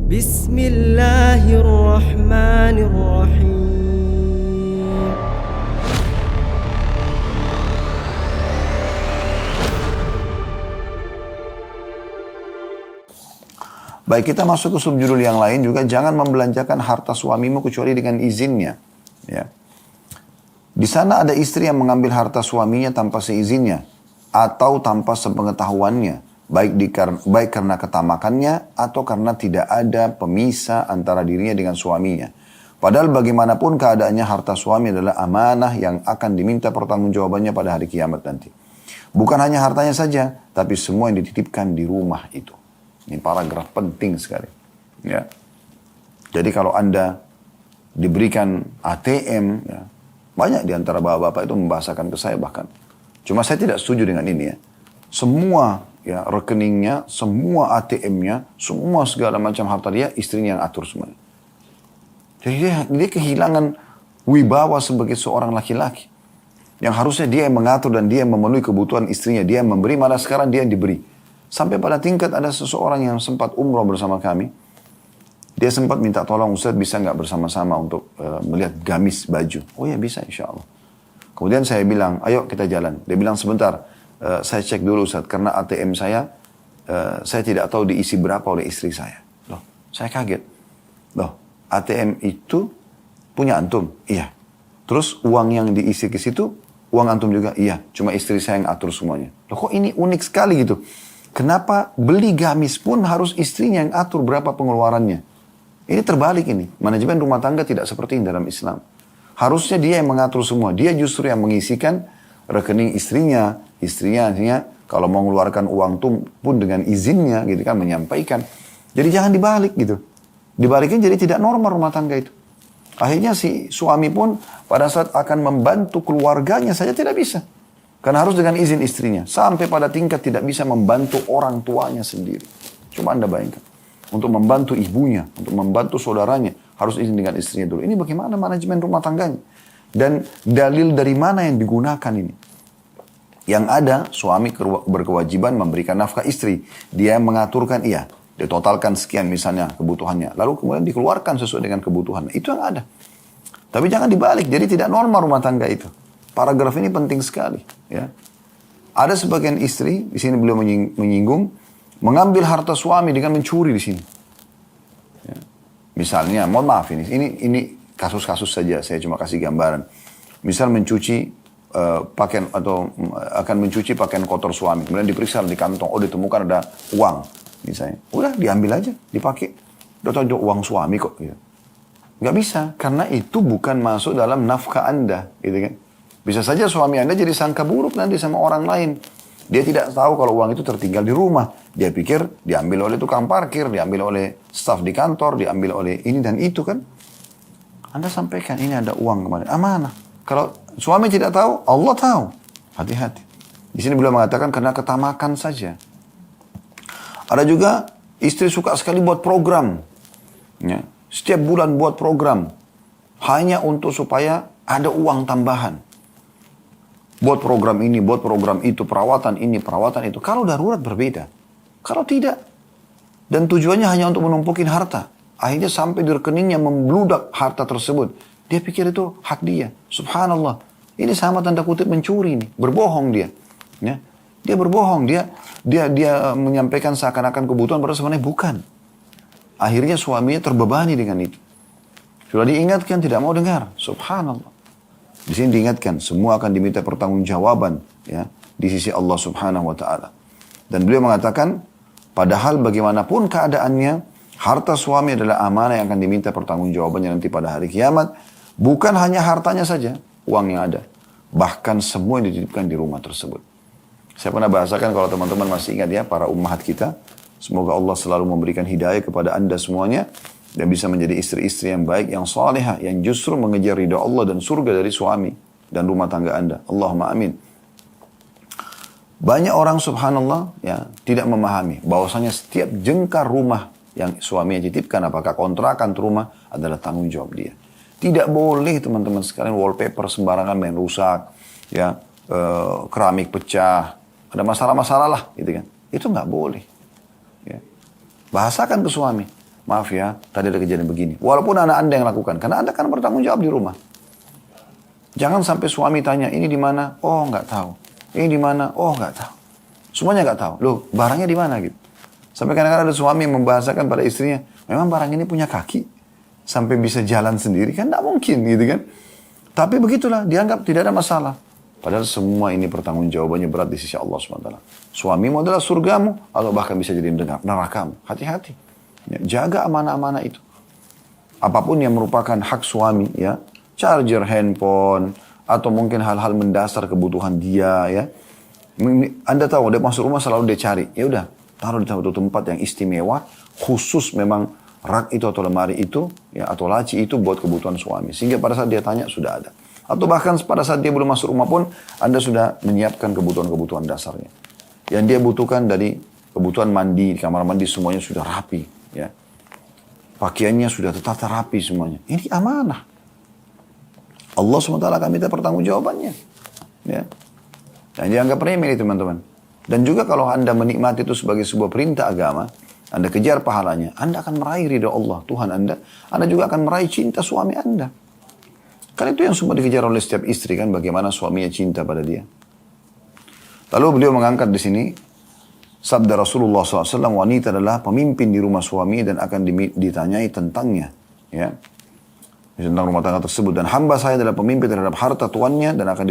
Bismillahirrahmanirrahim. Baik, kita masuk ke subjudul yang lain juga. Jangan membelanjakan harta suamimu kecuali dengan izinnya. Ya. Di sana ada istri yang mengambil harta suaminya tanpa seizinnya atau tanpa sepengetahuannya, baik karena ketamakannya atau karena tidak ada pemisah antara dirinya dengan suaminya. Padahal bagaimanapun keadaannya, harta suami adalah amanah yang akan diminta pertanggungjawabannya pada hari kiamat nanti. Bukan hanya hartanya saja, tapi semua yang dititipkan di rumah itu. Ini paragraf penting sekali. Ya. Jadi kalau Anda diberikan ATM, ya, banyak di antara bapak-bapak itu membahasakan ke saya bahkan. Cuma saya tidak setuju dengan ini ya. Semua ya rekeningnya, semua ATM-nya, semua segala macam harta dia, istrinya yang atur semuanya. Jadi dia kehilangan wibawa sebagai seorang laki-laki. Yang harusnya dia yang mengatur dan dia yang memenuhi kebutuhan istrinya. Dia yang memberi, malah sekarang dia yang diberi. Sampai pada tingkat ada seseorang yang sempat umroh bersama kami. Dia sempat minta tolong, Ustaz bisa nggak bersama-sama untuk melihat gamis baju. Oh ya bisa insya Allah. Kemudian saya bilang, ayo kita jalan. Dia bilang sebentar, saya cek dulu Ustaz. Karena ATM saya tidak tahu diisi berapa oleh istri saya. Loh, saya kaget. Loh, ATM itu punya antum? Iya. Terus uang yang diisi ke situ, uang antum juga? Iya. Cuma istri saya yang atur semuanya. Loh kok ini unik sekali gitu. Kenapa beli gamis pun harus istrinya yang atur berapa pengeluarannya? Ini terbalik ini. Manajemen rumah tangga tidak seperti ini dalam Islam. Harusnya dia yang mengatur semua. Dia justru yang mengisikan rekening istrinya. Istrinya kalau mau mengeluarkan uang pun dengan izinnya gitu kan, menyampaikan. Jadi jangan dibalik gitu. Dibalikin jadi tidak normal rumah tangga itu. Akhirnya si suami pun pada saat akan membantu keluarganya saja tidak bisa. Karena harus dengan izin istrinya. Sampai pada tingkat tidak bisa membantu orang tuanya sendiri. Coba Anda bayangkan. Untuk membantu ibunya, untuk membantu saudaranya, harus izin dengan istrinya dulu. Ini bagaimana manajemen rumah tangganya? Dan dalil dari mana yang digunakan ini? Yang ada, suami berkewajiban memberikan nafkah istri. Dia yang mengaturkan, iya. Ditotalkan sekian misalnya kebutuhannya. Lalu kemudian dikeluarkan sesuai dengan kebutuhan. Itu yang ada. Tapi jangan dibalik. Jadi tidak normal rumah tangga itu. Paragraf ini penting sekali. Ya. Ada sebagian istri, di sini beliau menyinggung, mengambil harta suami dengan mencuri di sini. Ya. Misalnya, mohon maaf ini kasus-kasus saja, saya cuma kasih gambaran. Misal mencuci pakaian atau akan mencuci pakaian kotor suami, kemudian diperiksa di kantong, oh ditemukan ada uang, misalnya. Udah diambil aja, dipakai. Udah tahu uang suami kok. Gitu. Nggak bisa, karena itu bukan masuk dalam nafkah Anda, gitu kan. Bisa saja suami Anda jadi sangka buruk nanti sama orang lain. Dia tidak tahu kalau uang itu tertinggal di rumah. Dia pikir diambil oleh tukang parkir, diambil oleh staf di kantor, diambil oleh ini dan itu kan. Anda sampaikan ini ada uang kemarin. Amanah. Kalau suami tidak tahu, Allah tahu. Hati-hati. Di sini beliau mengatakan karena ketamakan saja. Ada juga istri suka sekali buat program. Ya. Setiap bulan buat program. Hanya untuk supaya ada uang tambahan. Buat program ini, buat program itu, perawatan ini, perawatan itu. Kalau darurat berbeda. Kalau tidak. Dan tujuannya hanya untuk menumpukin harta. Akhirnya sampai di rekeningnya membludak harta tersebut. Dia pikir itu hak dia. Subhanallah. Ini sama tanda kutip mencuri nih. Berbohong dia. Ya. Dia berbohong. Dia menyampaikan seakan-akan kebutuhan padahal sebenarnya bukan. Akhirnya suaminya terbebani dengan itu. Sudah diingatkan tidak mau dengar. Subhanallah. Di sini diingatkan, semua akan diminta pertanggungjawaban ya di sisi Allah Subhanahu wa taala. Dan beliau mengatakan, padahal bagaimanapun keadaannya, harta suami adalah amanah yang akan diminta pertanggungjawabannya nanti pada hari kiamat, bukan hanya hartanya saja, uang yang ada, bahkan semua yang dititipkan di rumah tersebut. Saya pernah bahasakan kalau teman-teman masih ingat ya, para ummahat kita, semoga Allah selalu memberikan hidayah kepada Anda semuanya. Dan bisa menjadi istri-istri yang baik, yang salihah, yang justru mengejar ridha Allah dan surga dari suami dan rumah tangga Anda. Allahumma amin. Banyak orang subhanallah ya tidak memahami bahwasanya setiap jengkar rumah yang suaminya titipkan, apakah kontrakan rumah, adalah tanggung jawab dia. Tidak boleh teman-teman sekalian wallpaper sembarangan main rusak, ya keramik pecah, ada masalah-masalah lah, gitu kan? Itu nggak boleh. Ya. Bahasakan ke suami. maaf ya, tadi ada kejadian begini. Walaupun anak Anda yang lakukan, karena Anda kan bertanggung jawab di rumah. Jangan sampai suami tanya, ini di mana? Oh, nggak tahu. Ini di mana? Oh, nggak tahu. Semuanya nggak tahu. Loh, barangnya di mana gitu? Sampai kadang-kadang ada suami yang membahasakan pada istrinya, memang barang ini punya kaki sampai bisa jalan sendiri kan? Nggak mungkin gitu kan? Tapi begitulah, dianggap tidak ada masalah. Padahal semua ini pertanggungjawabannya berat di sisi Allah SWT. Suamimu adalah surgamu, atau bahkan bisa jadi nerakamu. Hati-hati. Ya, jaga amanah-amanah itu. Apapun yang merupakan hak suami, ya, charger handphone, atau mungkin hal-hal mendasar kebutuhan dia, ya. Anda tahu, dia masuk rumah selalu dia cari. Ya udah, taruh di satu tempat yang istimewa, khusus memang rak itu atau lemari itu, ya, atau laci itu buat kebutuhan suami. Sehingga pada saat dia tanya, sudah ada. Atau bahkan pada saat dia belum masuk rumah pun, Anda sudah menyiapkan kebutuhan-kebutuhan dasarnya. Yang dia butuhkan dari kebutuhan mandi, di kamar mandi semuanya sudah rapi. Ya. Pakaiannya sudah tertata rapi semuanya. Ini amanah. Allah SWT akan minta pertanggungjawabannya. Ya. Dan dianggap remeh teman-teman. Dan juga kalau Anda menikmati itu sebagai sebuah perintah agama, Anda kejar pahalanya, Anda akan meraih ridha Allah, Tuhan Anda juga akan meraih cinta suami Anda. Kan itu yang semua dikejar oleh setiap istri kan, bagaimana suaminya cinta pada dia. Lalu beliau mengangkat di sini, sabda Rasulullah SAW, wanita adalah pemimpin di rumah suami dan akan ditanyai tentangnya. Ya. Tentang rumah tangga tersebut. Dan hamba saya adalah pemimpin terhadap harta tuannya dan akan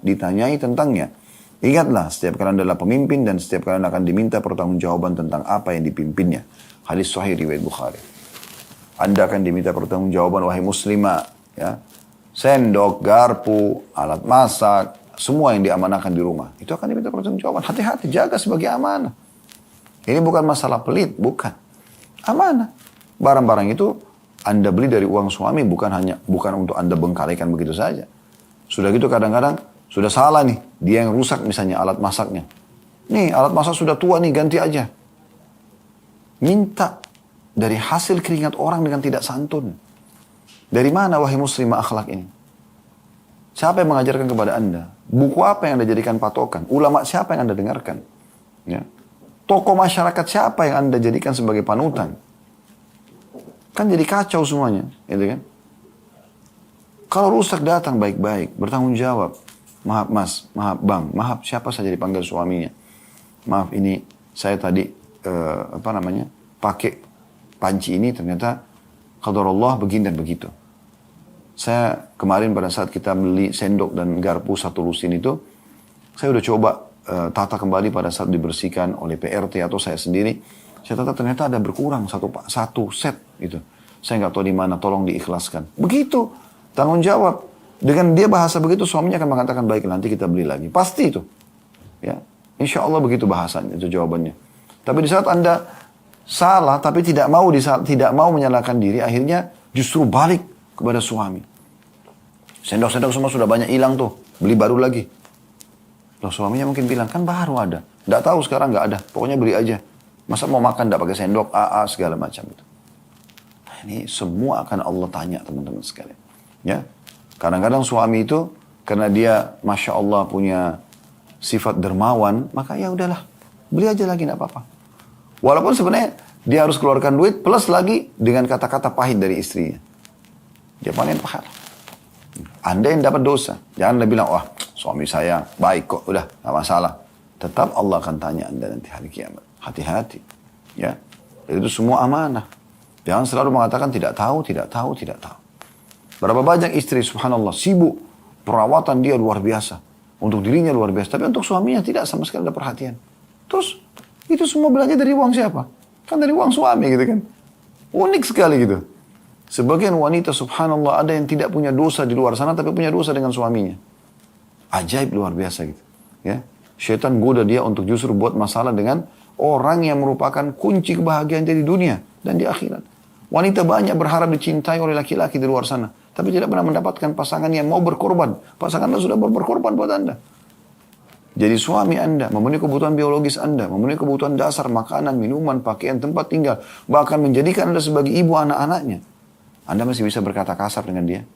ditanyai tentangnya. Ingatlah, setiap kalian adalah pemimpin dan setiap kalian akan diminta pertanggungjawaban tentang apa yang dipimpinnya. Hadis sahih riwayat Bukhari. Anda akan diminta pertanggungjawaban, wahai muslimah. Ya. Sendok, garpu, alat masak, semua yang diamanahkan di rumah. Itu akan diminta pertanggungjawaban. Hati-hati, jaga sebagai amanah. Ini bukan masalah pelit, bukan. Amanah. Barang-barang itu Anda beli dari uang suami bukan untuk Anda bengkalikan begitu saja. Sudah gitu kadang-kadang sudah salah nih, dia yang rusak misalnya alat masaknya. Nih alat masak sudah tua nih, ganti aja. Minta dari hasil keringat orang dengan tidak santun. Dari mana wahai muslimah akhlak ini? Siapa yang mengajarkan kepada Anda? Buku apa yang Anda jadikan patokan? Ulama siapa yang Anda dengarkan? Ya. Tokoh masyarakat siapa yang Anda jadikan sebagai panutan? Kan jadi kacau semuanya, gitu kan? Kalau rusak datang baik-baik, bertanggung jawab. Maaf mas, maaf bang, maaf siapa saja dipanggil suaminya. Maaf ini saya tadi pakai panci ini ternyata qadarullah begini dan begitu. Saya kemarin pada saat kita beli sendok dan garpu satu lusin itu, saya udah coba tata kembali pada saat dibersihkan oleh PRT atau saya sendiri. Saya tata ternyata ada berkurang satu set gitu. Saya nggak tahu di mana, tolong diikhlaskan. Begitu, tanggung jawab. Dengan dia bahasa begitu, suaminya akan mengatakan, baik nanti kita beli lagi. Pasti itu. Ya, insya Allah begitu bahasanya, itu jawabannya. Tapi di saat Anda salah, tapi tidak mau menyalahkan diri, akhirnya justru balik kepada suami. Sendok-sendok semua sudah banyak hilang tuh, beli baru lagi. Loh suaminya mungkin bilang, kan baru ada. Nggak tahu sekarang nggak ada, pokoknya beli aja. Masa mau makan nggak pakai sendok, segala macam itu. Nah, ini semua akan Allah tanya teman-teman sekalian. Ya, kadang-kadang suami itu karena dia masya Allah punya sifat dermawan, maka ya udahlah, beli aja lagi nggak apa-apa. Walaupun sebenarnya dia harus keluarkan duit plus lagi dengan kata-kata pahit dari istrinya. Dia panen pahala. Anda yang dapat dosa. Jangan Anda bilang, wah suami saya baik kok, udah gak masalah. Tetap Allah akan tanya Anda nanti hari kiamat. Hati-hati. Ya. Jadi itu semua amanah. Jangan selalu mengatakan tidak tahu, tidak tahu, tidak tahu. Berapa banyak istri subhanallah sibuk. Perawatan dia luar biasa. Untuk dirinya luar biasa. Tapi untuk suaminya tidak sama sekali ada perhatian. Terus itu semua belanja dari uang siapa? Kan dari uang suami gitu kan. Unik sekali gitu. Sebagian wanita subhanallah ada yang tidak punya dosa di luar sana tapi punya dosa dengan suaminya. Ajaib luar biasa gitu. Ya. Syaitan goda dia untuk justru buat masalah dengan orang yang merupakan kunci kebahagiaan dia di dunia dan di akhirat. Wanita banyak berharap dicintai oleh laki-laki di luar sana. Tapi tidak pernah mendapatkan pasangan yang mau berkorban. Pasangan Anda sudah berkorban buat Anda. Jadi suami Anda memenuhi kebutuhan biologis Anda, memenuhi kebutuhan dasar makanan, minuman, pakaian, tempat tinggal. Bahkan menjadikan Anda sebagai ibu anak-anaknya. Anda masih bisa berkata kasar dengan dia.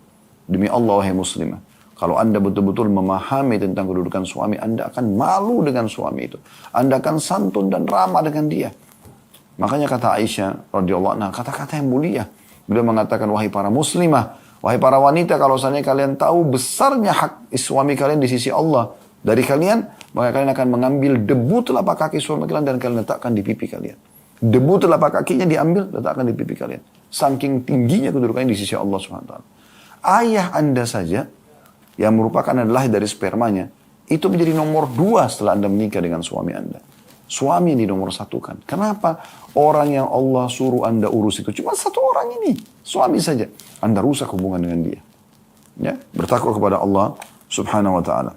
Demi Allah wahai muslimah. Kalau Anda betul-betul memahami tentang kedudukan suami, Anda akan malu dengan suami itu. Anda akan santun dan ramah dengan dia. Makanya kata Aisyah radhiyallahu anha, kata-kata yang mulia. Beliau mengatakan, wahai para muslimah, wahai para wanita, kalau seandainya kalian tahu besarnya hak suami kalian di sisi Allah dari kalian, maka kalian akan mengambil debu telapak kaki suami kalian dan kalian letakkan di pipi kalian. Debu telapak kakinya diambil, letakkan di pipi kalian. Saking tingginya kedudukannya di sisi Allah SWT. Ayah Anda saja, yang merupakan adalah dari spermanya, itu menjadi nomor 2 setelah Anda menikah dengan suami Anda. Suami yang di nomor 1 kan. Kenapa? Orang yang Allah suruh Anda urus itu cuma 1 orang ini. Suami saja. Anda rusak hubungan dengan dia. Ya, bertakwa kepada Allah subhanahu wa ta'ala.